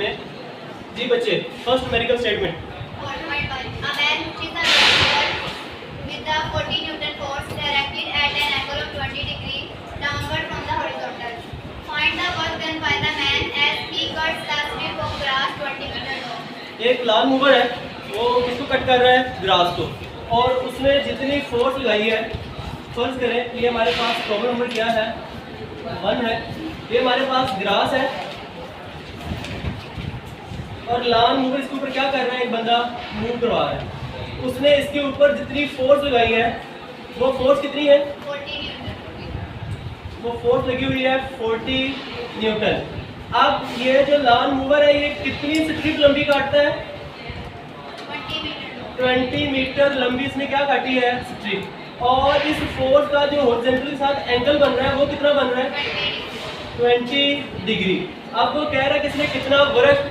में। जी बच्चे, first numerical statement. With the 40 Newton force directed at an angle of 20 degrees downward from the horizontal. Find the work done by the man as he cuts the strip of grass 20 meter long. एक लाल mover है, वो किसको cut कर रहा है? Grass को। और उसने जितनी फोर्स लगाई है, फर्ज करें ये हमारे पास प्रॉब्लम नंबर क्या है? 1 है। ये हमारे पास ग्रास है और लाल मूवर इसके ऊपर क्या कर रहा है? एक बंदा मूव करवा रहा है। उसने इसके ऊपर जितनी फोर्स लगाई है, वो फोर्स कितनी है? 40 Newton. वो फोर्स लगी हुई है 40 न्यूटन। अब ये जो लाल मूवर है, ये कितनी स्ट्रिप लंबी काटता है? 20 meter long. 20 मीटर लंबी इसने क्या काटी है? स्ट्रिप। और इस फोर्स का जो हॉरिजॉन्टल के साथ एंगल बन रहा है, वो कितना बन रहा है? 20 डिग्री। अब वो कह रहा है कि इसने कितना वर्क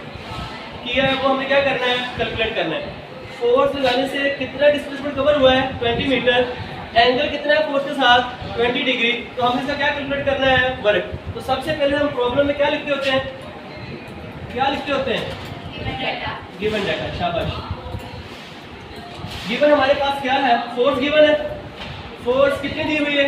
किया है, वो हमें क्या करना है? कैलकुलेट करना है। फोर्स लगाने से कितना डिस्प्लेसमेंट कवर हुआ है? 20 मीटर। एंगल कितना है फोर्स के साथ? 20 डिग्री। तो हमें इसका क्या कैलकुलेट करना है? वर्क। तो सबसे पहले हम प्रॉब्लम में क्या लिखते होते हैं? क्या लिखते होते हैं? Given data. शाबाश। गिवन हमारे पास क्या है? फोर्स गिवन है। फोर्स कितनी दी हुई है?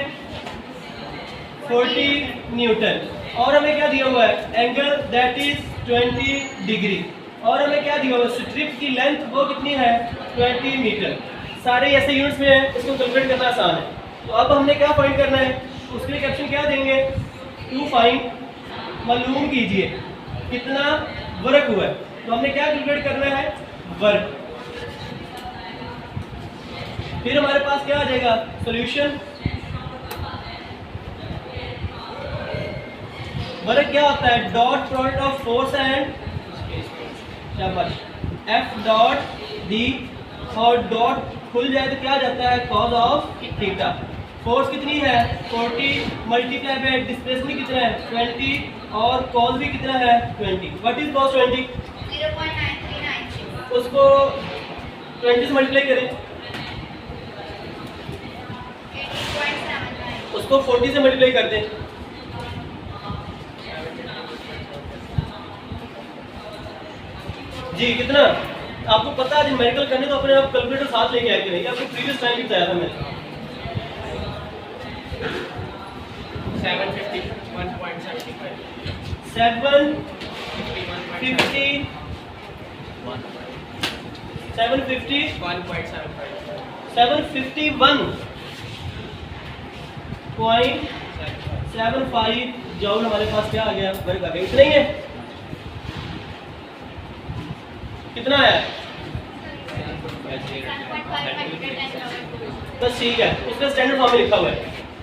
40 न्यूटन। और हमें क्या दिया हुआ है? Angle that is 20 degree. और हमें क्या दिया हुआ है? स्ट्रिप की लेंथ वो कितनी है? 20 मीटर। सारे ऐसे यूनिट्स में है, इसको कैलकुलेट करना आसान है। तो अब हमने क्या फाइंड करना है? उसके लिए कैप्शन क्या देंगे? टू फाइंड, मालूम कीजिए कितना वर्क हुआ है। तो हमने क्या कैलकुलेट करना है? वर्क। फिर हमारे पास क्या आ जाएगा? सॉल्यूशन। वर्क क्या होता है? Dot product of force and शाबाश एफ डॉट डी, और डॉट खुल जाए तो क्या आ जाता है? Cause of theta. फोर्स कितनी है? 40 मल्टीप्लाई बाय डिस्प्लेसमेंट कितना है? 20, और कॉज भी कितना है? 20। What is cause 20? 0.9396. उसको 20 से मल्टीप्लाई करें। 80.79. उसको 40 से मल्टीप्लाई कर दें। जी कितना? आपको पता है न्यूमेरिकल करने तो अपने आप कैलकुलेटर साथ लेके आए थे। ये आपको प्रीवियस टाइम भी बताया था मैंने। 751.75. 750 750 751.75 जॉल हमारे पास क्या आ गया? वर्क आ गया। इतना ही है? कितना है? 7.5 बस ठीक है, उसका स्टैंडर्ड फॉर्म में लिखा हुआ है।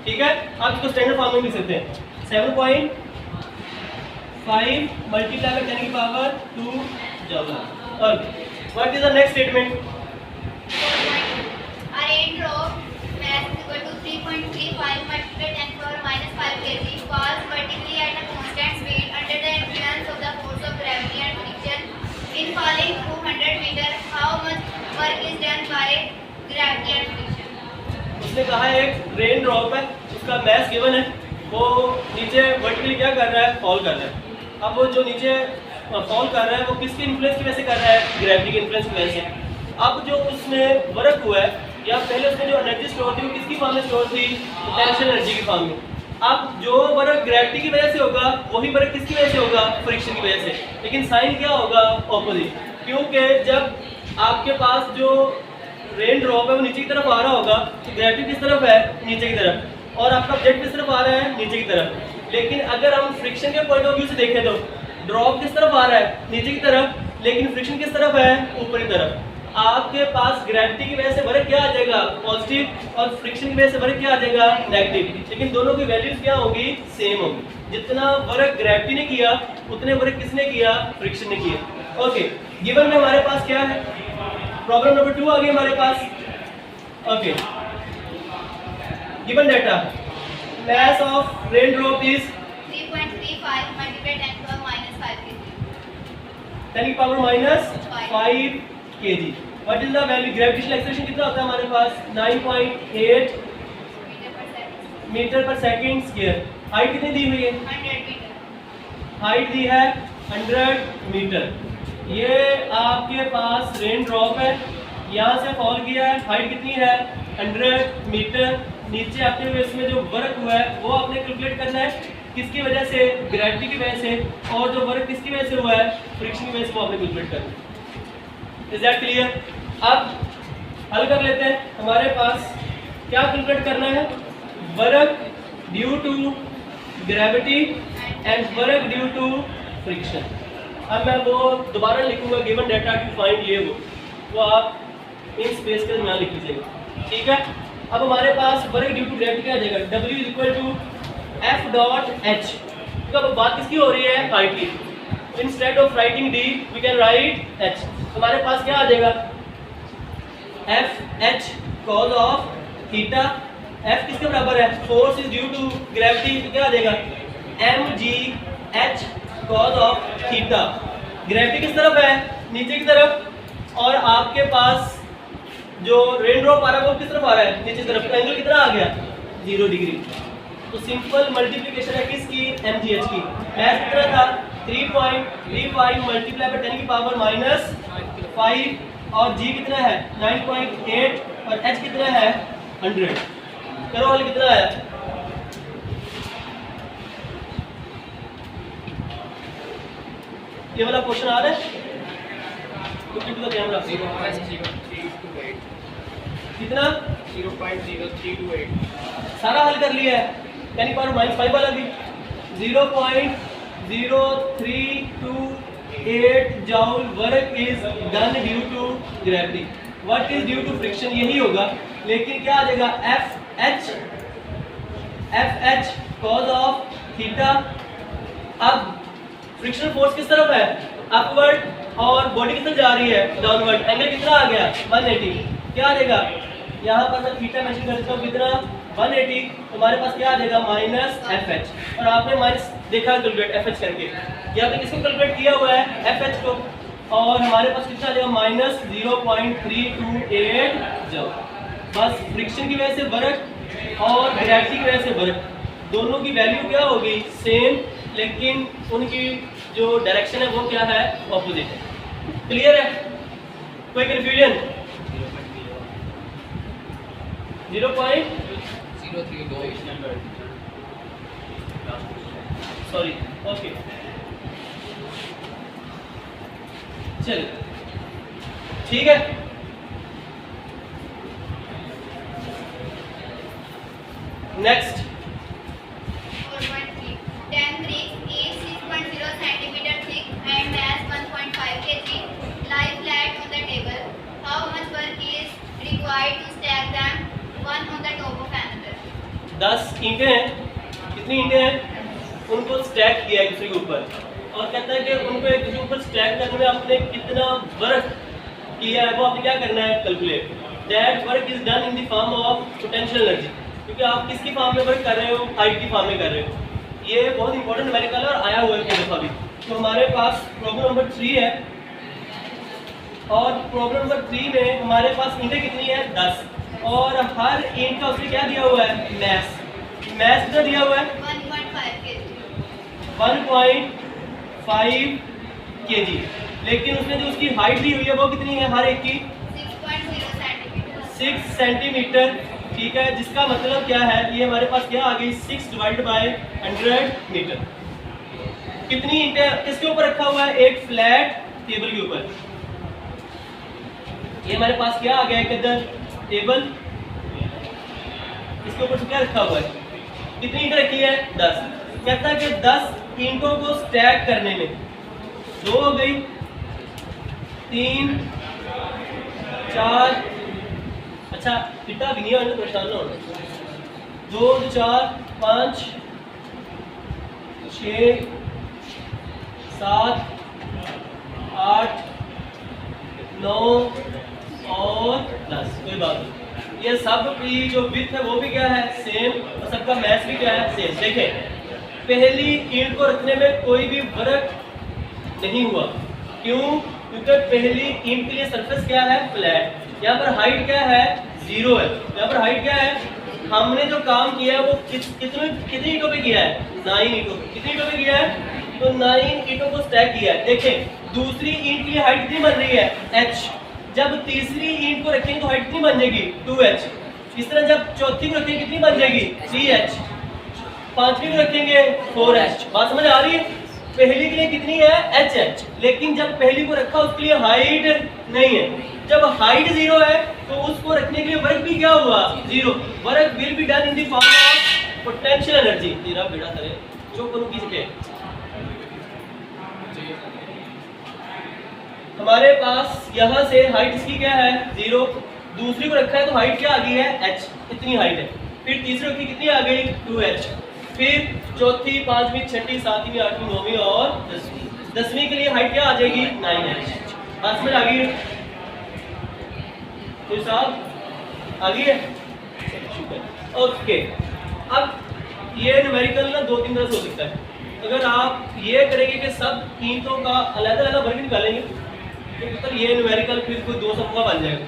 ठीक है, आप इसको स्टैंडर्ड फॉर्म में लिख सकते हैं। 7.5 मल्टीप्लाई बाय 10 की पावर 2 जॉल। और what is the next statement? A rain drop mass is equal to 3.35 multiplied 10 power minus 5 kg falls vertically at a constant speed under the influence of the force of gravity and friction. In falling 200 meter, how much work is done by gravity and friction? उसने कहा है एक rain drop है, उसका mess given है, वो नीचे vertically क्या कर रहा है? फॉल कर रहा है। अब वो जो नीचे फॉल कर रहा है, वो किसके इन्फ्लुएंस की वजह से कर रहा है? ग्रेविटी के इन्फ्लुएंस की वजह से। अब जो उसने वर्क हुआ है, या पहले उसने जो एनर्जी स्टोर थी, वो किसकी फॉर्म में स्टोर थी? पोटेंशियल एनर्जी की फॉर्म में। अब जो वर्क ग्रेविटी की वजह से होगा, वही वर्क किसकी वजह से होगा? फ्रिक्शन की वजह से। लेकिन साइन क्या होगा? ऑपोजिट। क्योंकि जब आपके पास जो रेन ड्रॉप है वो नीचे की तरफ आ रहा होगा, तो ग्रेविटी किस तरफ है? नीचे की तरफ। और आपका ऑब्जेक्ट किस तरफ आ रहा है? नीचे की तरफ। लेकिन अगर हम फ्रिक्शन के पॉइंट ऑफ व्यू से देखें तो ड्रॉप किस तरफ आ रहा है? नीचे की तरफ। लेकिन फ्रिक्शन किस तरफ है? ऊपर की तरफ। आपके पास ग्रेविटी की वजह से वर्क क्या आ जाएगा? पॉजिटिव। और फ्रिक्शन की वजह से वर्क क्या आ जाएगा? नेगेटिव। लेकिन दोनों की वैल्यूज क्या होगी? सेम होगी। जितना वर्क ग्रेविटी ने किया, उतने वर्क किसने किया? फ्रिक्शन ने किया। ओके, गिवन में हमारे पास क्या है? प्रॉब्लम नंबर 2 आ गई हमारे पास। Okay, given data mass of raindrop is 3.35 multiplied 10 power minus 5 kg. 10 की power minus 5 kg. What is the value? Gravitational acceleration कितना होता है हमारे पास? 9.8 मीटर पर सेकंड स्क्वायर. हाइट कितनी दी हुई है? 100 meter. हाइट दी है 100 मीटर। ये आपके पास रेन ड्रॉप है, यहाँ से फॉल किया है, हाइट कितनी है 100 मीटर। नीचे आते हुए इसमें जो वर्क हुआ है वो आपने कैलकुलेट करना है, किसकी वजह से, ग्रेविटी की वजह से, और जो वर्क किसकी वजह से हुआ है, फ्रिक्शन की वजह से, वो आपने कैलकुलेट करना है। Is that clear? अब हल कर लेते हैं। हमारे पास क्या कैलकुलेट करना है, work due to gravity and work due to friction. अब मैं वो दोबारा लिखूंगा, गिवन डाटा टू फाइंड, ये वो आप इन स्पेस के दरमियान लिख लीजिएगा, ठीक है। अब हमारे पास वर्क ड्यू टू ग्रेविटी क्या आ जाएगा, W equal to F dot H। तो अब बात किसकी हो रही है, हाइट की। Instead of writing D we can write H। हमारे पास क्या आ जाएगा, F H cos of theta. F किसके बराबर है, force is due to gravity, तो क्या आ जाएगा mg H cos of theta. Gravity किस तरफ है, नीचे की तरफ, और आपके पास जो रेन ड्रॉप आ रहा है वो किस तरफ आ रहा है, नीचे की तरफ। एंगल कितना आ गया 0 डिग्री। तो सिंपल मल्टीप्लिकेशन है किसकी, mgh की। मैथ कितना था 3.35 मल्टीप्लाई बाय 10 की पावर माइनस 5, और g कितना है 9.8, और h कितना है 100। करो हल, कितना आया, ये वाला क्वेश्चन आ रहा है, लुक इनटू द कैमरा। 0.0328 कितना 0.0328 सारा हल कर लिया है, यानी पावर माइनस 5 वाला भी 0.0328 joule work is done due to gravity. What is due to friction, यही होगा, लेकिन क्या आ जाएगा FH कॉज ऑफ थीटा। अब फ्रिक्शनल फोर्स किस तरफ है, अपवर्ड, और बॉडी किस तरफ जा रही है, डाउनवर्ड। एंगल कितना आ गया 180। क्या आ जाएगा, यहाँ पर मैं थीटा मेंशन कर देता हूँ, कितना 180। हमारे पास क्या आ जाएगा माइनस FH, और आपने माइनस देखा कैलकुलेट FH करके, यहाँ पे किसको कैलकुलेट किया हुआ है FH को, और हमारे पास कितना आ जाएगा माइनस 0.328 जूल। बस फ्रिक्शन की वजह से वर्क और ग्रेविटी की वजह से वर्क, दोनों की वैल्यू क्या होगी सेम, लेकिन उनकी जो डायरेक्शन है वो क्या है, ऑपोजिट है। क्लियर है, कोई कंफ्यूजन? 0.0328 सॉरी, ओके चलिए ठीक है। Next 4.3 10 bricks each 6.0 centimeter thick and mass 1.5 kg lie flat on the table. How much work is required to stack them one on the top of another? 10 ईंटें हैं, कितनी ईंटें हैं, उनको स्टैक किया एक दूसरे के ऊपर, और कहता है कि उनको एक दूसरे के ऊपर स्टैक करने में आपने कितना वर्क किया है वो आपने क्या करना है calculate. That work is done in the form of potential energy, क्योंकि आप किसकी फॉर्म में वर्क कर रहे हो, हाइट की फॉर्म में कर रहे हो। ये बहुत इंपॉर्टेंट न्यूमेरिकल है और आया हुआ है कई दफा भी। तो हमारे पास प्रॉब्लम नंबर 3 है, और प्रॉब्लम नंबर 3 में हमारे पास ईंटें कितनी है 10, और हर ईंट का उसने क्या दिया हुआ है मैस। मैस कितना दिया हुआ है 1.5 kg. 1.5 kg, लेकिन उसने जो उसकी हाइट दी हुई है वो कितनी है हर एक की 6.0 centimeter. 6 सेंटीमीटर, ठीक है। जिसका मतलब क्या है, ये हमारे पास क्या आ गई 6 डिवाइडेड बाय 100 मीटर। कितनी ईंटें किसके ऊपर रखा हुआ है, एक फ्लैट टेबल के ऊपर। ये हमारे पास क्या आ गया एक इधर टेबल, इसके ऊपर क्या रखा हुआ है, कितनी ईंटें रखी है 10। कहता है कि 10 ईंटों को स्टैक करने में 2 हो गई, 3 4, अच्छा पिटा भी नहीं है, परेशान ना होना, 2 4 5 6 7 8 9 और 10। कोई बात नहीं, ये सब की जो विड्थ है वो भी क्या है सेम, और सबका मैच भी क्या है सेम। देखें पहली ईंट को रखने में कोई भी वर्क नहीं हुआ, क्यों, क्योंकि पहली ईंट के लिए सरफेस क्या है फ्लैट, यहाँ पर हाइट क्या है 0 है, यहाँ पर हाइट क्या है, हमने जो काम किया है वो कितनी ईंटों पे किया है 9 ईंटों, कितनी ईंटों पे किया है तो 9 ईंटों को स्टैक किया है। देखें दूसरी ईंट की हाइट कितनी बन रही है h, जब तीसरी ईंट को रखेंगे तो हाइट कितनी बन जाएगी 2h। इस तरह जब चौथी को रखेंगे कितनी बन जाएगी 3h, पांचवी को रखेंगे 4h। बात समझ आ रही है? पहली के लिए कितनी है hh, लेकिन जब पहली को रखा उसके लिए हाइट नहीं है। जब हाइट 0 है तो उसको रखने के लिए वर्क भी क्या हुआ 0। Work will be done in the form of potential energy. तेरा बेड़ा करे जो करूँ किस पे। हमारे पास यहाँ से हाइट इसकी क्या है 0, दूसरी को रखा है तो हाइट क्या आ गई है h, इतनी हाइट है। फिर तीसरी की कितनी आ गई 2h, फिर चौथी, पांचवी, छठी, सातवीं, आठवीं, नौवीं और 10वीं के लिए हाइट क्या आ जाएगी 9h। बात समझ आ गई है तो साहब आ गई है? ओके, अब ये न्यूमेरिकल ना 2-3 तरह से हो सकता है। अगर आप ये करेंगे कि सब ईंटों का अलग-अलग वर्ग निकालेंगे तो मतलब ये न्यूमेरिकल फिर कोई 2 समूह बन जाएगा।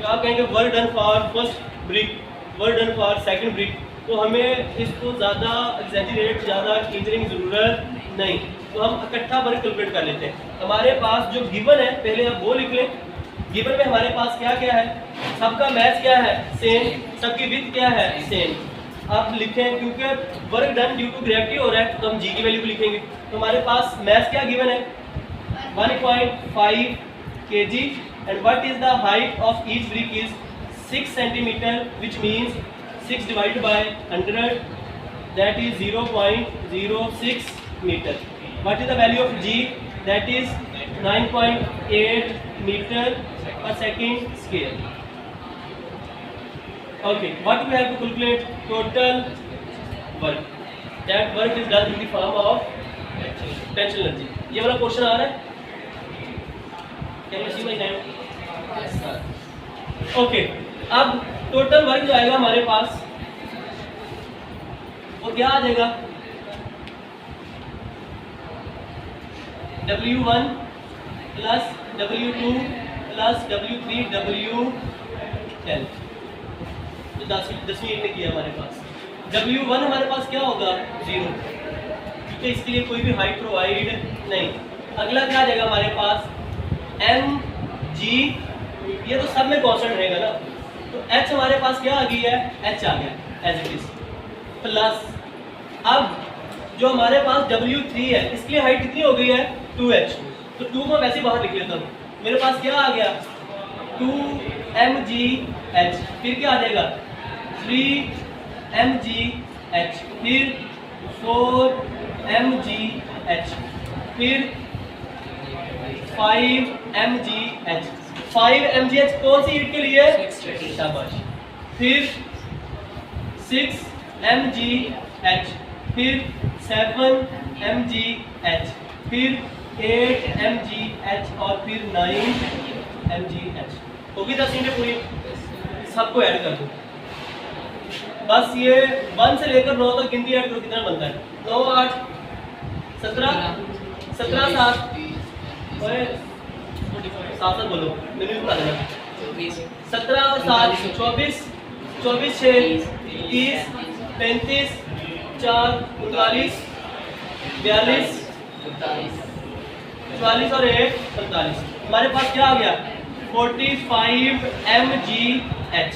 तो आप कहेंगे work done for first brick, work done for second brick, तो हमें इसको ज़्यादा एग्जैजरेट, ज़्यादा खींचने की ज़रूरत नहीं, तो हम इकट्ठा वर्क कैलकुलेट कर लेते हैं। हमारे पास जो गिवन है पहले आप वो लिख लें। गिवन में हमारे पास क्या क्या है, सबका मैथ क्या है सेम, सबकी विड्थ क्या है सेम। आप लिखें क्योंकि work done due to gravity हो रहा है तो हम जी की वैल्यू को लिखेंगे। तो हमारे पास मैथ क्या गिवन है 1.5 kg and what is the height of each brick is 6 centimeter, which means 6 divided by 100, that is 0.06 meter. What is the value of g? That is 9.8 meter per second square. Okay, what we have to calculate total work. That work is done in the form of potential energy. ये वाला question आ रहा है? Okay, अब total work जो आएगा हमारे पास वो क्या आ जाएगा W1 plus W2 plus W3 W10। तो 10वीं ईंट ने किया हमारे पास। W1 हमारे पास क्या होगा 0, क्योंकि इसके लिए कोई भी हाइट प्रोवाइड नहीं। अगला क्या आ जाएगा हमारे पास mg, ये तो सब में कांस्टेंट रहेगा ना, तो h हमारे पास क्या आ गई है h आ गया एज इट इज, प्लस अब जो हमारे पास W3 है इसके लिए हाइट कितनी हो गई है 2h, तो 2 को वैसे ही बाहर लिख लेता हूँ। मेरे पास क्या आ गया 2mgh, फिर क्या आ जाएगा 3mgh, फिर 4mgh, फिर 5mgh। 5mgh कौन सी ईंट के लिए शाबाश, फिर 6mgh, फिर 7mgh, फिर 8mgh और फिर 9mgh। होगी 10 ईंटें पूरी, सबको ऐड कर दो। बस ये 1 से लेकर 9 तक गिनती ऐड करो, कितना बनता है 9 8 17 17 7 साथ बोलो, मैंने भी बता देना 17 और 7 24 24 6 30 35 4 39 42 44 और 1 45। हमारे पास क्या आ गया 45 mgh।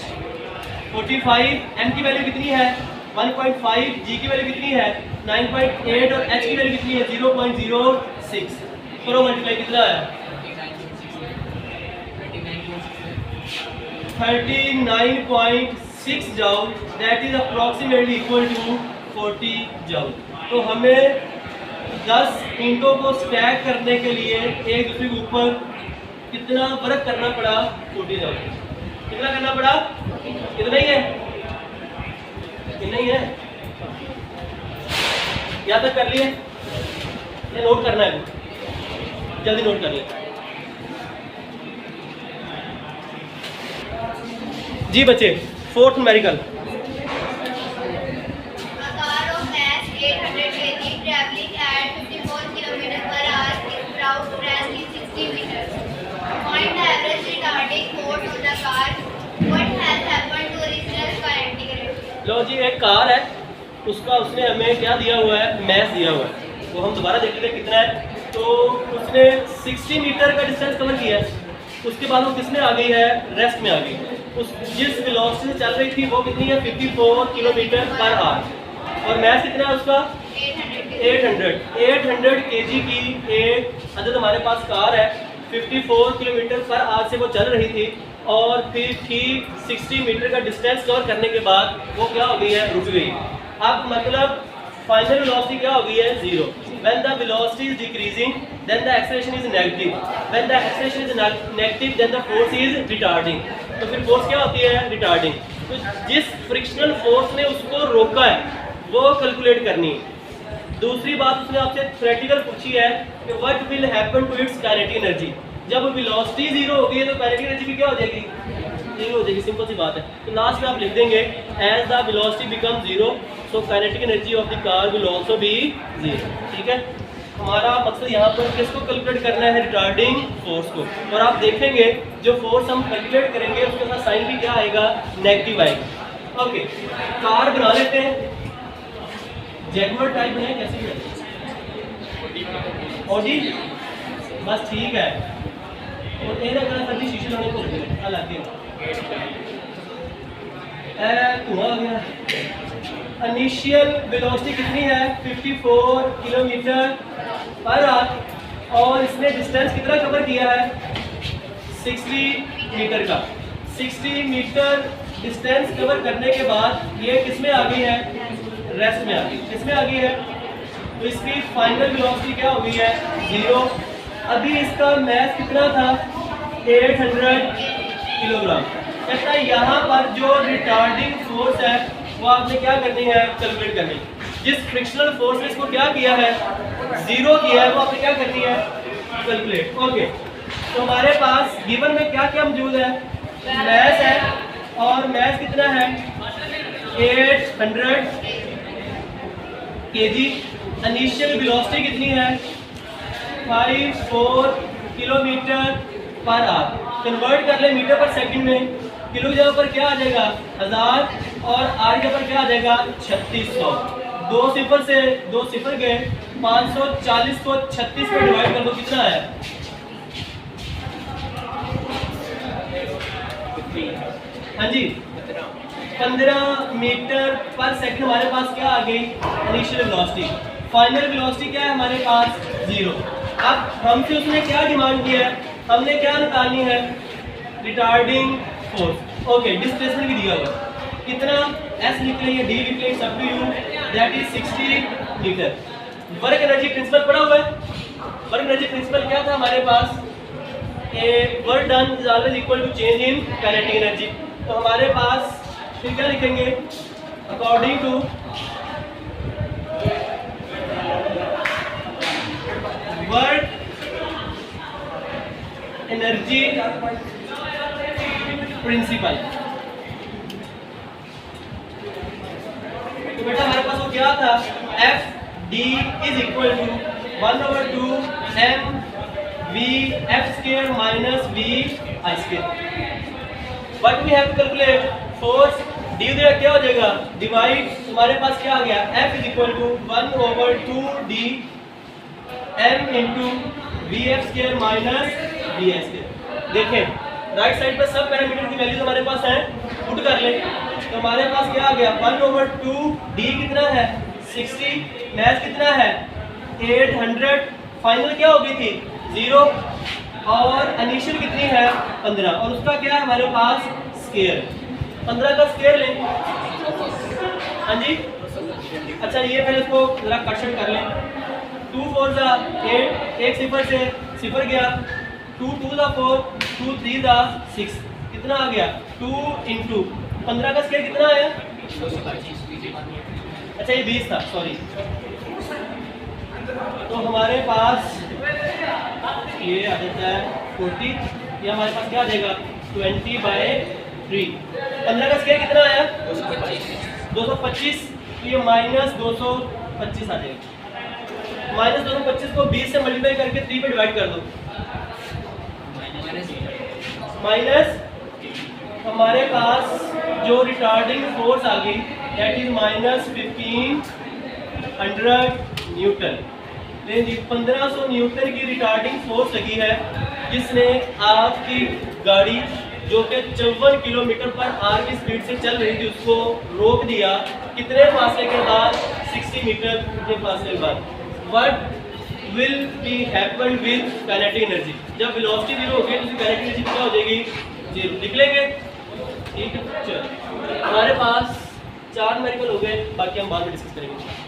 45 m की वैल्यू कितनी है 1.5, g की वैल्यू कितनी है 9.8 और h की वैल्यू कितनी है 0.06। करो मल्टीप्लाई, कितना है 39.6 joule, that is approximately equal to 40 joule. तो हमें 10 ईंटों को स्टैक करने के लिए एक दूसरे के ऊपर कितना वर्क करना पड़ा 40 जूल। कितना करना पड़ा, कितना ही है, कितना ही है, यहाँ तक कर लिए, ये नोट करना है, जल्दी नोट कर लिया जी बच्चे। 4th numerical, A car of mass 800 kg traveling at 54 km/h is about to crash in 60 meters. Find the average retarding force on the car. What has happened to original kinetic energy? लो जी, एक car है, उसका उसने हमें क्या दिया हुआ है mess दिया हुआ है। वो हम दोबारा देख लेते हैं कितना है। तो उसने 60 मीटर का डिस्टेंस कवर किया है, उसके बाद वो किसमें आ गई है, रेस्ट में आ गई। उस जिस वेलोसिटी से चल रही थी वो कितनी है, 54 किलोमीटर पर आवर, और मैथ कितना है उसका 800 kg की एक अदद हमारे पास कार है। 54 किलोमीटर पर आवर से वो चल रही थी, और फिर ठीक 60 मीटर का डिस्टेंस कवर करने के बाद वो क्या हो गई है, रुक गई। अब मतलब फाइनल वेलोसिटी क्या हो गई है, 0। When the velocity is decreasing, then the acceleration is negative. When the acceleration is negative, then the force is retarding. तो फिर फोर्स क्या होती है, रिटार्डिंग। तो जिस फ्रिक्शनल फोर्स ने उसको रोका है वो कैलकुलेट करनी है। दूसरी बात उसने आपसे थ्योरेटिकल पूछी है कि what will happen to its kinetic energy. जब वेलोसिटी 0 होगी तो काइनेटिक एनर्जी भी क्या हो जाएगी, 0 हो जाएगी। सिंपल सी बात है। तो लास्ट में आप लिख देंगे as the velocity become 0 so kinetic energy of the car will also be 0। ठीक है, हमारा मकसद यहाँ पर किसको कैलकुलेट करना है, रिटार्डिंग फोर्स को। और आप देखेंगे जो फोर्स हम कैलकुलेट करेंगे उसके साथ साइन भी क्या आएगा, नेगेटिव आएगा। ओके, कार बना लेते हैं, जैगुआर टाइप है, कैसे भी ऑडी, बस ठीक है। और ये ना करना शीशे लगाने को अलग धुआं आ गया। इनिशियल वेलोसिटी कितनी है, 54 किलोमीटर पर आवर, और इसने डिस्टेंस कितना कवर किया है, 60 मीटर का। 60 मीटर डिस्टेंस कवर करने के बाद ये किसमें आ गई है, रेस्ट में आ गई। किसमें आ गई है, तो इसकी फाइनल वेलोसिटी क्या हो गई है, 0। अभी इसका मैथ कितना था, 800 किलोग्राम। कहता है यहाँ पर जो रिटार्डिंग फोर्स है वो आपने क्या करनी है, कैलकुलेट करनी। जिस फ्रिक्शनल फोर्स ने इसको क्या किया है, 0 किया है, वो आपने क्या करनी है, कैलकुलेट। ओके, तो हमारे पास गिवन में क्या क्या मौजूद है, मैथ है, और मैथ कितना है, 800 kg। इनिशियल वेलोसिटी कितनी है, 54 किलोमीटर पर आवर। कन्वर्ट कर ले मीटर पर सेकंड में, किलो की जगह पर क्या आ जाएगा, 1000, और आर के पर क्या आ जाएगा, 3600। 2 सिफर से 2 सिफर गए, 540 को 36 में डिवाइड कर दो, कितना है, हाँ जी 15 मीटर पर सेकंड हमारे पास क्या आ गई, इनिशियल वेलोसिटी। फाइनल वेलोसिटी क्या है हमारे पास, 0। अब हमसे उसने क्या डिमांड किया है, हमने क्या निकालनी है, रिटार्डिंग फोर्स। ओके, डिस्प्लेसमेंट भी दिया हुआ कितना, एस लिख लें या डी लिख लें, सब टू यू, that is 60 metre. Work energy principle पड़ा हुआ है। वर्क एनर्जी प्रिंसिपल क्या था हमारे पास, a work done is always equal to change in kinetic energy. तो हमारे पास फिर क्या लिखेंगे, according to work energy principle. तो बेटा हमारे पास वो क्या था, F D is equal to 1/2 M V F square minus V I square. What we have to calculate, force D उधर क्या हो जाएगा, डिवाइड, हमारे पास क्या आ गया, F is equal to 1/2 D M into V F square minus V I square. देखें राइट साइड पर सब पैरामीटर की वैल्यूज हमारे पास है, पुट कर ले। तो हमारे पास क्या आ गया, 1/2 डी कितना है, 60, मैथ कितना है, 800, फाइनल क्या हो गई थी, 0, और इनिशियल कितनी है, 15, और उसका क्या है हमारे पास, स्क्वायर। 15 का स्क्वायर लें, हाँ जी। अच्छा ये पहले इसको जरा कट कर लें। 2 4 जा 8, एक सिफर से सिफर गया, 2 2 जा 4, 2 3 जा 6, कितना आ गया, 2 इंटू 15 का स्क्वायर कितना आया, अच्छा ये 20 था, सॉरी। तो हमारे पास ये आ जाता है 40, ये हमारे पास क्या आ जाएगा, 20/3। 15 का स्क्वायर कितना आया, 225, तो ये माइनस 225 आ जाएगा। माइनस 225 को 20 से मल्टीप्लाई करके 3 पे डिवाइड कर दो, माइनस हमारे पास जो रिटार्डिंग फोर्स आ गई दैट इज -1500 न्यूटन। नहीं जी, 1500 न्यूटन की रिटार्डिंग फोर्स लगी है, जिसने आपकी गाड़ी जो कि 54 किलोमीटर पर आवर की स्पीड से चल रही थी उसको रोक दिया। कितने फासले के बाद? 60 मीटर के फासले के बाद। What will be happen with kinetic energy? जब वेलोसिटी जीरो होगी तो काइनेटिक एनर्जी क्या हो जाएगी? जीरो। लिख लेंगे, ठीक है। चलो, हमारे पास 4 न्यूमेरिकल हो गए, बाकी हम बाद में डिस्कस करेंगे।